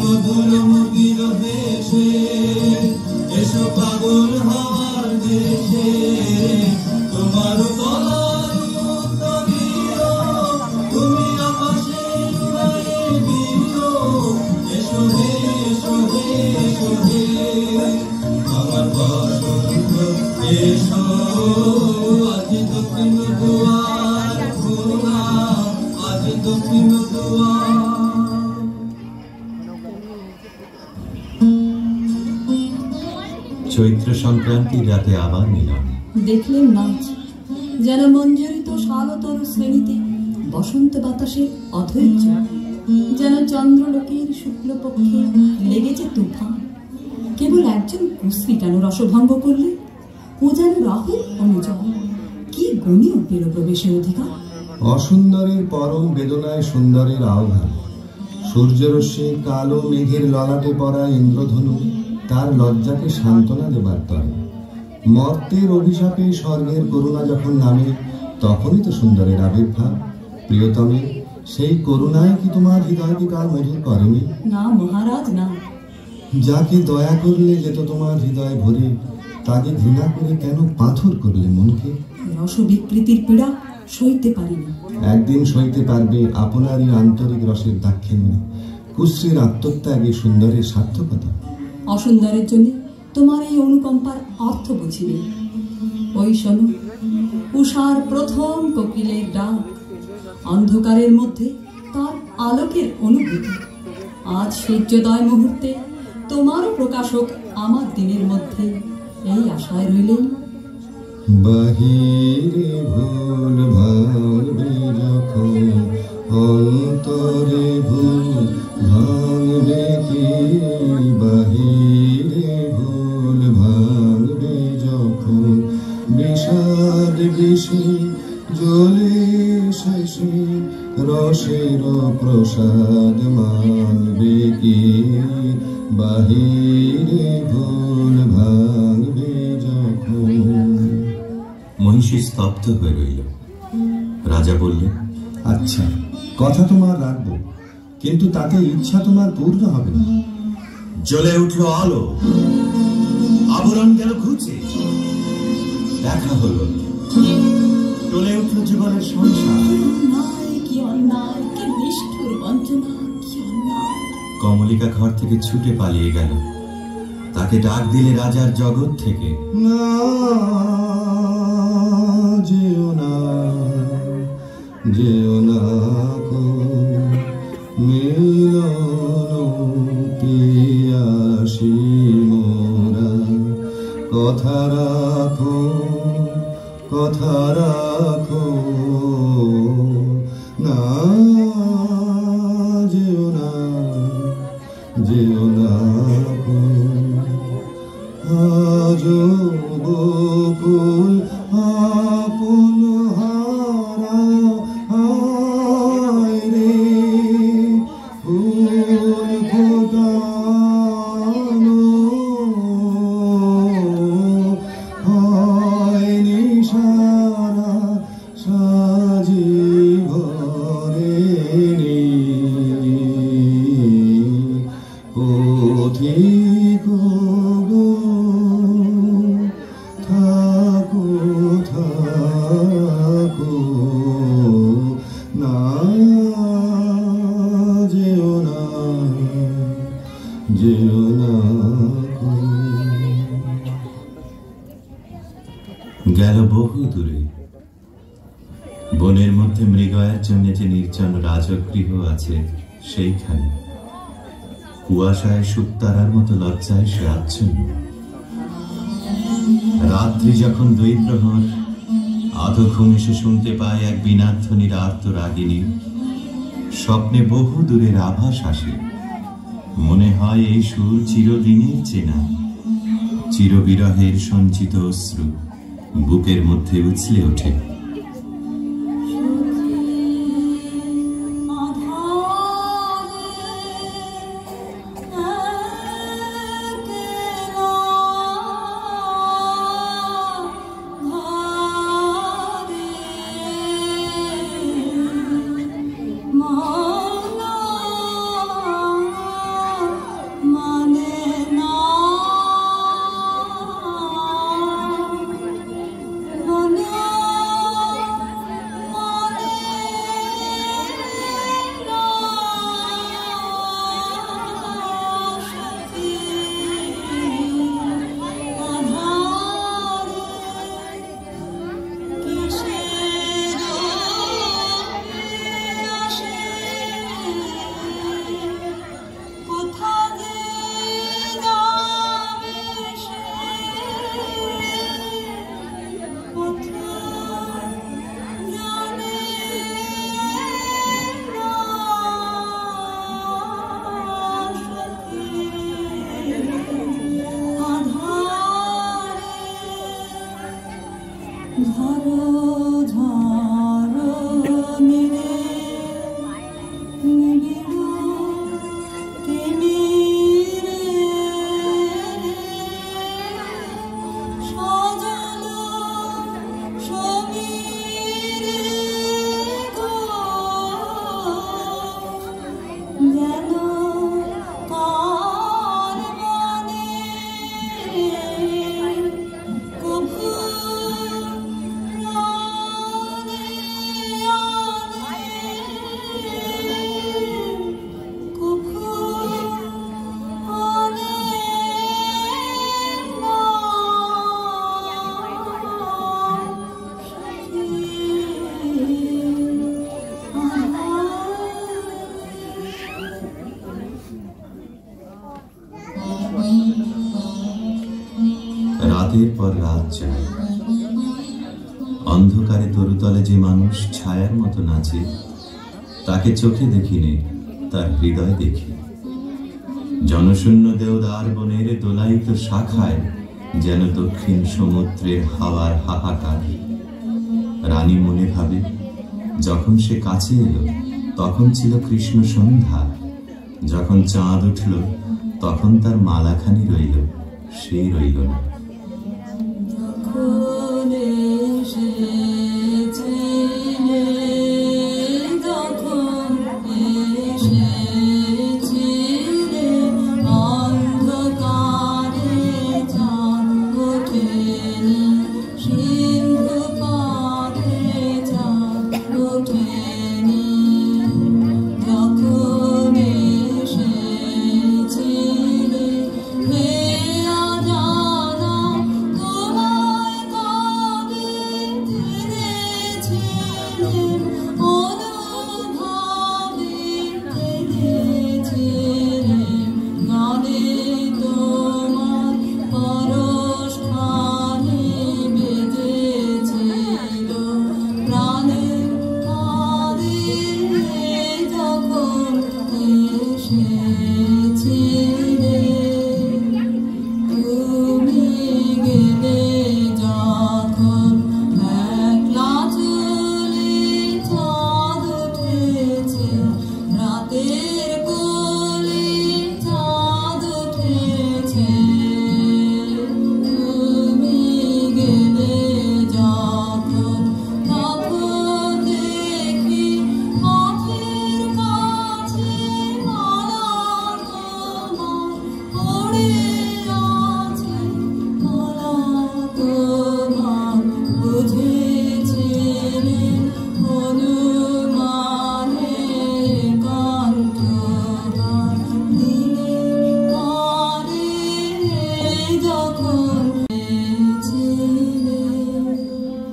মধুর মুগির ভেসে এসো পাগল হওয়া তোমার তলায় উত্তরীয়, তুমি আকাশে উড়ায়ে দিও। এসো হে এসো হে এসো হে আমার বসন্ত এসো, আজ দক্ষিণ দুয়ার খোলা, আজ দক্ষিণ দুয়ার। চৈত্র সংক্রান্তির রাতে আবার মিলন। দেখলেন নাচ, যেন মঞ্জরিত শালতরু শ্রেণীতে বসন্ত বাতাসের অধৈর্য, যেন চন্দ্রলোকের শুক্লপক্ষে লেগেছে তুফান। কেবল একজন কুশ্রী কেন রসভঙ্গ করলে? ও যেন রাহুল অনুজয়, কি গুণেও পেল প্রবেশের অধিকার। অসুন্দরের পরম বেদনায় সুন্দরের আহ্বান। সূর্যরশ্মি কালো মেঘের ললাটে পড়া ইন্দ্রধনু তার লজ্জাকে সান্ত্বনা দেবার তরে। মর্তের অভিশাপে স্বর্গের করুণা যখন নামে, তখনই তো সুন্দরের আবির্ভাব। প্রিয়তমে, সেই করুণায় কি তোমার হৃদয়কে কাল মধুর করেনি? না মহারাজ, না। যাকে দয়া করলে যেত তোমার হৃদয় ভরে, তাকে ঘৃণা করে কেন পাথর করলে মনকে? রসবিকৃতির পীড়া সইতে পারিনি। একদিন সইতে পারবে আপনারই আন্তরিক রসের দাক্ষিণ্যে, কুশ্রীর আত্মত্যাগে সুন্দরের সার্থকতা। অসুন্দরের জন্য তোমার এই অনুকম্পার অর্থ বুঝিবে। ওই শোনো, উষার প্রথম কোকিলের ডাক, অন্ধকারের মধ্যে তার আলোকের অনুভূতি। আজ সূর্যোদয় মুহূর্তে তোমারও প্রকাশক আমার দিনের মধ্যে, এই আশায় রইলেন। বাহিরে ভুল ভাঙবে যখন, অন্তরে ভুল ভাঙবে কি? বাহিরে ভুল ভাঙবে যখন, বিষাদ বিষে জ্বলে শেষে রসের প্রসাদ মানবে কি? বাহিরে ভুল ভাঙবে যখন। মহিষী স্তব্ধ হয়ে রইল। রাজা বললেন, আচ্ছা, কথা তোমার রাখবো, কিন্তু তাতে ইচ্ছা তোমার পূর্ণ হবে না। জ্বলে উঠল আলো, আবরণ গেল ঘুচে, দেখা হলো, টলে উঠল জীবনের সংসার। কি অন্যায়, কি নিষ্ঠুর বঞ্চনা, কি অন্যায়। কমলিকা ঘর থেকে ছুটে পালিয়ে গেল। তাকে ডাক দিলে রাজার জগৎ থেকে, না যেও না, যেও না গো মিলন পিয়াসী মোরা। কথা রাখো, কথা রাখো, না যেও না, যেও না গো। আজো বকুল আপন হারা, হায় রে ফুল ফোটানো, হয় নিশারা সাজি ভরেনি। পথিক গো থাকো, থাকো, না যেও না, যেও না গো। গেল বহু দূরে। বনের মধ্যে মৃগয়ার জন্য যে নির্জন রাজগৃহ আছে, সেইখানে কুয়াশায় শুকতারার মতো লজ্জায় সে আচ্ছন্ন। রাত্রি যখন 2 প্রহর, আধো ঘুমে সে শুনতে পায় এক বীণাধ্বনির আর্ত রাগিনী। স্বপ্নে বহু দূরের আভাস আসে, মনে হয় এই সুর চিরদিনের চেনা। চিরবিরহের সঞ্চিত অশ্রু বুকের মধ্যে উছলে ওঠে। রাতের পর রাত যায়, অন্ধকারে তরুতলে যে মানুষ ছায়ার মতো নাচে, তাকে চোখে দেখিনি, তার হৃদয় দেখি। জনশূন্য দেওদার বনের দোলায়িত শাখায় যেন দক্ষিণ সমুদ্রের হাওয়ার হাহাকার। রানী মনে ভাবে, যখন সে কাছে এলো তখন ছিল কৃষ্ণ সন্ধ্যা, যখন চাঁদ উঠল তখন তার মালাখানি রইল, সে রইল না।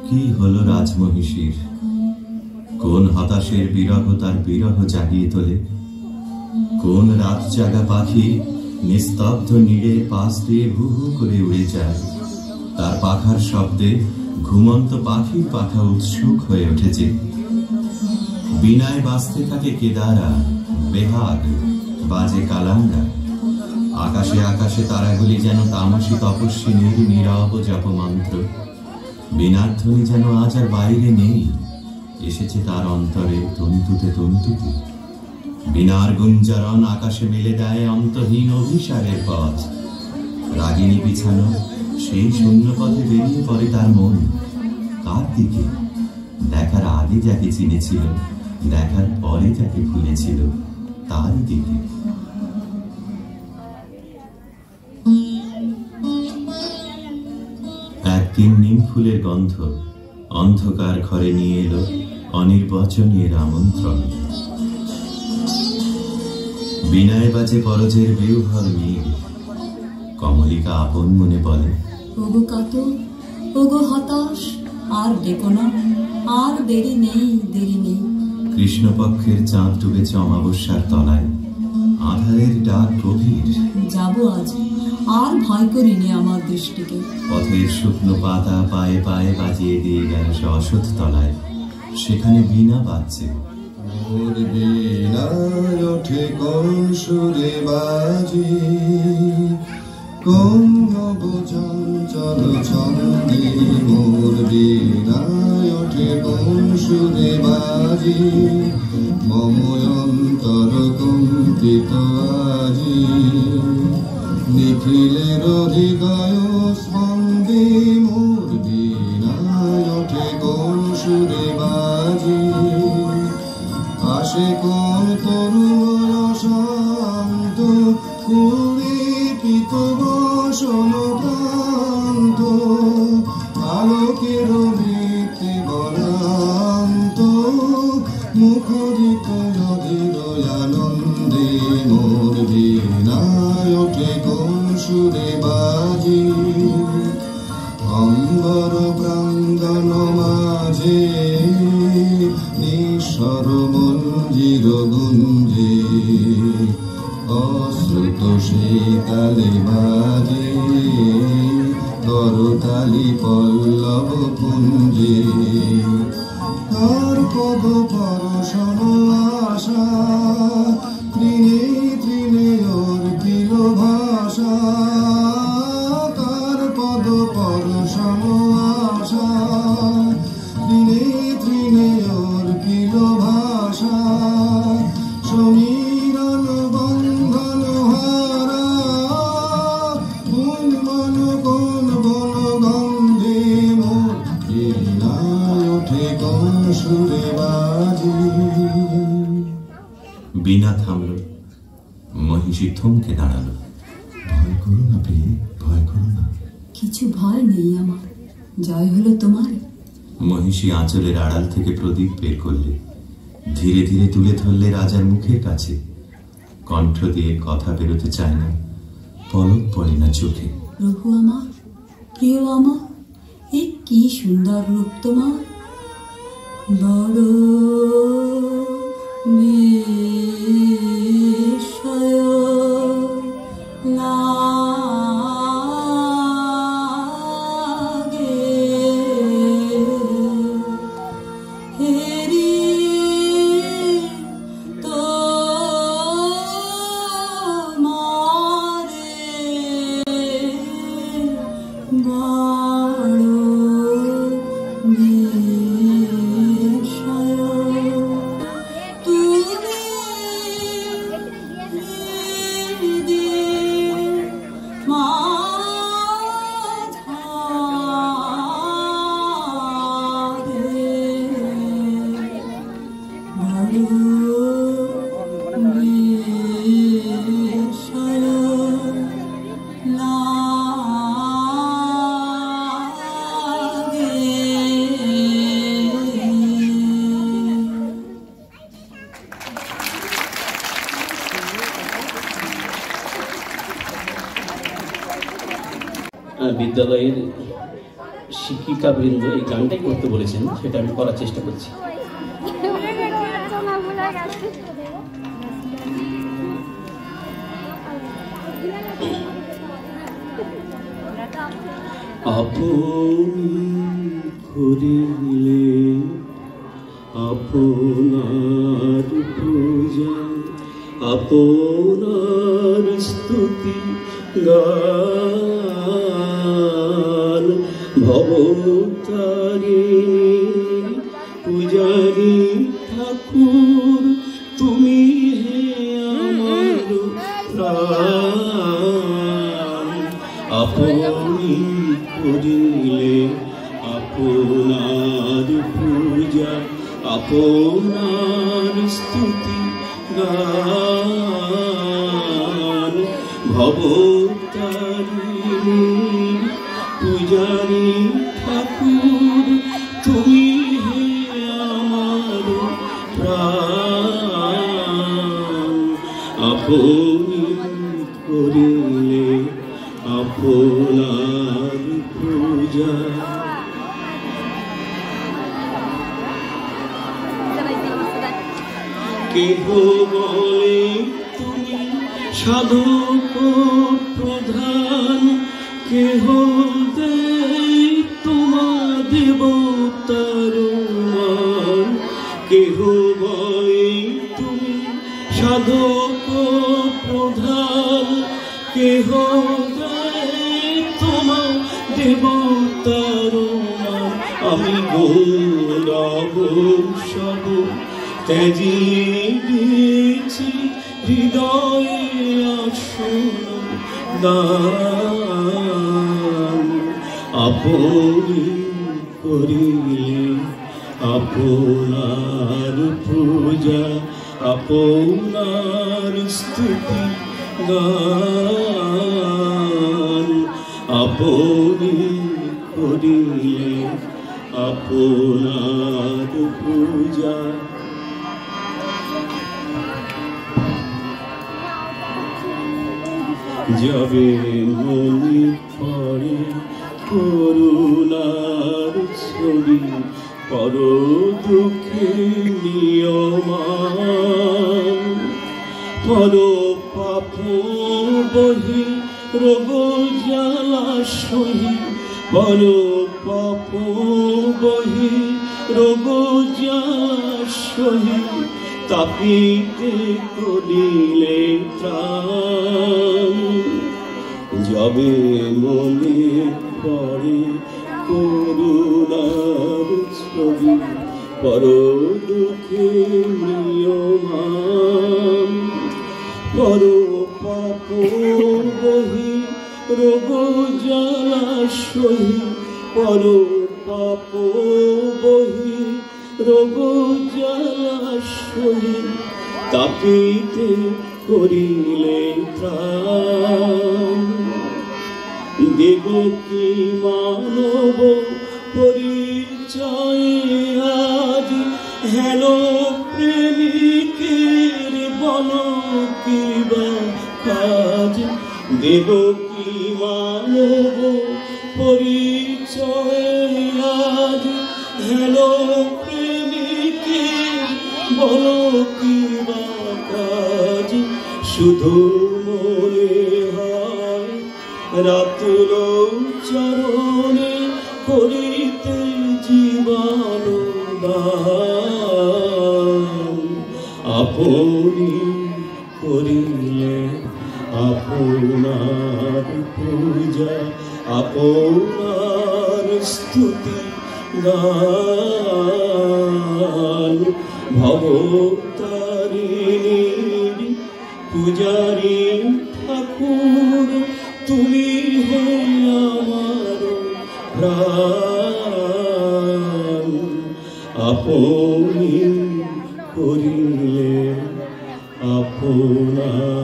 কি হলো রাজমহিষীর? কোন হতাশের বিরহ তার বিরহ জাগিয়ে তোলে? কোন রাত জাগা পাখি নিস্তব্ধ নীড়ে পাশ দিয়ে হু হু করে উড়ে যায়? তার পাখার শব্দে ঘুমন্ত পাখির পাখা উৎসুক হয়ে উঠেছে। বিনায় বাজতে থাকে কেদারা, বেহাগ, বাজে কালাঙ্গা। আকাশে আকাশে তারাগুলি যেন তামসী তপস্বিনীর নীরব জপমন্ত্র। বিনার ধ্বনি যেন আজ আর বাইরে নেই, এসেছে তার অন্তরে তন্তুতে তন্তুতে। বিনার গুঞ্জরণ আকাশে মেলে দেয় অন্তহীন অভিসারের পথ। রাগিনী বিছানো সেই শূন্য পথে বেরিয়ে পড়ে তার মন। কার দিকে? দেখার আগে যাকে চিনেছিল, দেখার পরে যাকে ভুলেছিল, তারই দিকে। একদিন নিম ফুলের গন্ধ অন্ধকার ঘরে নিয়ে এলো অনির্বচনীয় আমন্ত্রণ। বিনায় বাজে পরজের বেউহর নীল। কমলিকা আপন মনে বলে, ওগো কাতর, ওগো হতাশ, আর ডেকো না, আর দেরি নেই, দেরি নেই। কৃষ্ণপক্ষের চাঁদ ডুবেছে অমাবস্যার তলায়, আধারের ডাক গভীর। যাবো আজ, আর ভয় করিনি আমার দৃষ্টিকে। পথের শুকনো পাতা পায়ে পায়ে বাজিয়ে দিয়ে গেল সে অসৎ তলায়। সেখানে বীণা বাজছে। ওর বীণায় ওঠে কোন সুরে বাজি, কোন নবচঞ্চল ছন্দে মোর বীণায় ওঠে কোন সুরে বাজি মম অন্তর কম্পিত আজি নিখিলের হৃদয় স্পন্দে মোর বীণায় ওঠে কোন সুরে বাজি আসে কোন তরুণ শান্ত কুড়িপিত বসন প্রান্ত আলোকের ভিত্তি বরান্ত মুখরিত অধীর আনন্দে মোর বীণায় ওঠে কোন সুরে বাজি অম্বর প্রাঙ্গণ মাঝে নিঃস্বর মঞ্জির গুঞ্জে অশ্রুত শীতালে বাজে করতালি পল্লব পুঞ্জে তার পদ পরশন আশা তৃণে তৃণে অর্পিল ভাষা তার পদ পরশন আশা তৃণে তৃণে অর্পিল ভাষা সমীরণ বন্ধন হারা উন্মন কোন বন গন্ধে মোর বীণায় ওঠে কোন সুরে বাজি। বীণা থামল, মহিষী থমকে দাঁড়ালো। ভয় করো না প্রিয়ে, ভয় করো না। কিছু ভয় নেই আমার, জয় হলো তোমার। মহিষী আঁচলের আড়াল থেকে প্রদীপ বের করলে, ধীরে ধীরে তুলে ধরলে রাজার মুখের কাছে। কণ্ঠ দিয়ে কথা বেরোতে চায় না, পলক পড়ে না চোখে। প্রভু আমার, প্রিয় আমার, এ কি সুন্দর রূপ তোমার। বড় নিঃসয় লাগে হেরি তো মারে বড় নিঃসয় তুমি বিদ্যালয়ের শিক্ষিকাবৃন্দ এই গানটাই করতে বলেছেন, সেটা আমি করার চেষ্টা করছি। আপন করিলে আপনার পূজা, আপনার স্তুতি গান, ভবতারিণী পূজারী ঠাকুর তুমি হে আমার প্রাণ। আপনি করিলে আপনার পূজা, আপনার স্তুতি গান, ভবতারিণী পূজারী ঠাকুর তুমি হে আমার প্রাণ। আপনি করিলে আপনার পূজা। কেহ বলে তুমি সাধক প্রধান, কেহ দেয় তোমার দেবতার মান, কেহ বলে তুমি সাধক প্রধান, কেহ দেয় দেবতার মান আমি গৌরব সব ত্যাজিয়ে দিয়েছি হৃদয়ে আসন দান আপনি করিলে আপনার পূজা আপনার স্তুতি গান আপনি করিলে আপনার পূজা যাবে মনে পড়ে করুণার ছবি পর দুঃখে নিয়মান পর পাপ বহি রোগ জ্বালা সহি পর পাপ বহি রোগ জ্বালা সহি তাপিতে করিলে ত্রাণ যাবে মনে পড়ে করুণার ছবি পর দুঃখে নিয়মান পর পাপ বহি রোগ জ্বালা সহি পর পাপ বহি রোগ জ্বালা সহি তাপিতে করিলে ত্রাণ দেব কি মানব পরিচয় আজ হেন প্রেমিকের বল কি বা কাজ দেব কি মানব পরিচয় আজ হেন প্রেমিকের বল কি বা কাজ শুধু মনে হয় রাতুল চরণে করিতে জীবন দান আপনি করিলে আপনার পূজা আপনার স্তুতি গান ভবতারিণীর পূজারী ঠাকুর তুমি হে আমার প্রাণ আপনি করিলে আপনার